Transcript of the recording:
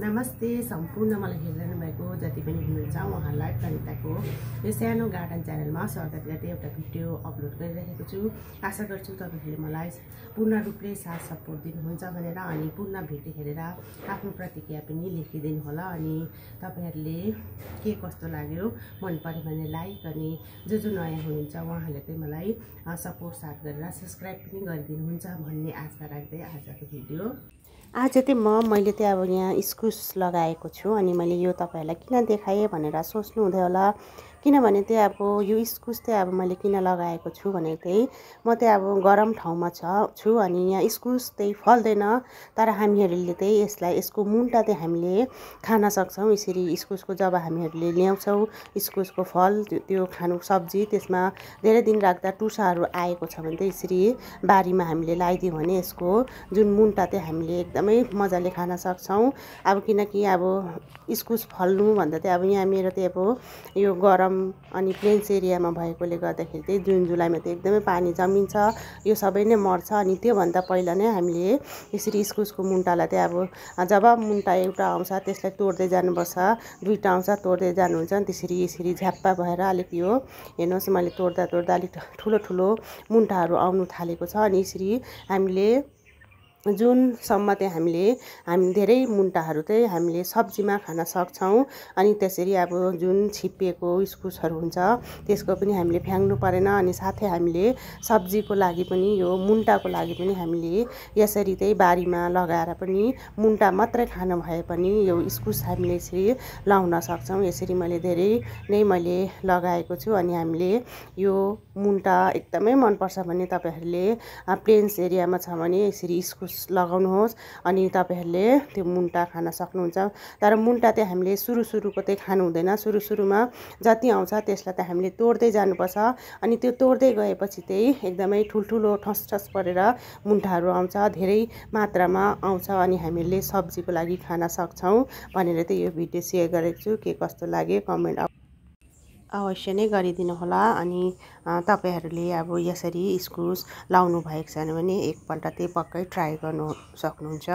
नमस्ते सम्पूर्ण मलाई हेरिरहनु भएको जति पनि हुनुहुन्छ उहाँहरूलाई प्रणिताको यो सानो गार्डन च्यानलमा स्वागत गर्दै एउटा भिडियो अपलोड गरिरहेको छु। आशा गर्छु तपाईहरुले मलाई पूर्ण रूपले साथ सपोर्ट दिनुहुन्छ भनेर अनि पूर्ण भिडियो हेरेर आफ्नो प्रतिक्रिया पनि लेखिदिनु होला। अनि तपाईहरुले के कस्तो लाग्यो मन पर्यो भने लाइक अनि जो नयाँ हुनुहुन्छ उहाँहरूले चाहिँ मलाई सपोर्ट साथ गरेर सब्स्क्राइब पनि गरिदिनुहुन्छ भन्ने आशा राख्दै आजको भिडियो आज चाहिँ मैले चाहिँ अब यहाँ इस्कुस लगाएको छु। अनि मैले यो तपाईहरुलाई किन देखाएँ भनेर सोच्नु हुँदै होला, किनभने चाहिँ अब यो इस्कुस चाहिँ अब मैले किन लगाएको छु भने चाहिँ म चाहिँ अब गरम ठाउँमा छु अनि यहाँ इस्कुस चाहिँ फल्दैन, तर हामीहरूले चाहिँ यसको मुन्टा चाहिँ हामीले खान सक्छौँ। यसरी इस्कुसको जब हामीहरूले ल्याउँछौँ इस्कुसको फल त्यो खानु सब्जी, त्यसमा धेरै दिन राख्दा टुसाहरू आएको छ भने चाहिँ यसरी बारीमा हामीले लगाइदियौँ भने यसको जुन मुन्टा चाहिँ हामीले एकदमै मजाले खान सक्छौँ। अब किनकि अब इस्कुस फल्नु भन्दा चाहिँ अब यहाँ मेरो चाहिँ अब यो गरम अनि प्लेन्स एरियामा भएकोले गर्दाखेरि चाहिँ जुन जुलाईमा चाहिँ एकदमै पानी जमिन्छ, यो सबै नै मर्छ। अनि त्योभन्दा पहिला नै हामीले यसरी इस्कुसको मुन्टालाई चाहिँ अब जब मुन्टा एउटा आउँछ त्यसलाई तोड्दै जानुपर्छ, दुईटा आउँछ तोड्दै जानुहुन्छ नि त्यसरी झ्याप्पा भएर अलिक यो हेर्नुहोस् मैले तोड्दा अलिक ठुलो ठुलो मुन्टाहरू आउनु थालेको छ। अनि यसरी हामीले जुनसम्म चाहिँ हामी धेरै मुन्टाहरू चाहिँ हामीले सब्जीमा खान सक्छौँ। अनि त्यसरी अब जुन छिप्पिएको इस्कुसहरू हुन्छ त्यसको पनि हामीले फ्याङ्नु परेन। अनि साथै हामीले सब्जीको लागि पनि यो मुन्टाको लागि पनि हामीले यसरी चाहिँ बारीमा लगाएर पनि मुन्टा मात्रै खान भए पनि यो इस्कुस हामीले यसरी लाउन सक्छौँ। यसरी मैले धेरै नै लगाएको छु। अनि हामीले यो मुन्टा एकदमै मनपर्छ भने तपाईहरुले प्लेन्स एरियामा छ भने यसरी इस्कुस लगाउनुहोस् अनि तपाईहरुले त्यो मुन्टा खान सक्नुहुन्छ। तर मुन्टा चाहिँ हामीले सुरुको चाहिँ खानु हुँदैन, सुरुमा जति आउँछ त्यसलाई त हामीले तोड्दै जानुपर्छ। अनि त्यो तोड्दै गएपछि चाहिँ एकदमै ठुल्ठुलो ठसठस परेर मुन्टाहरू आउँछ, धेरै मात्रामा आउँछ अनि हामीले सब्जीको लागि खान सक्छौँ भनेर चाहिँ यो भिडियो सेयर गरेको छु। के कस्तो लाग्यो कमेन्ट अवश्य नै गरिदिनु होला। अनि तपाईहरुले अब यसरी इस्कुस लाउनु भएको छैन भने एकपल्ट चाहिँ पक्कै ट्राई गर्नु सक्नुहुन्छ।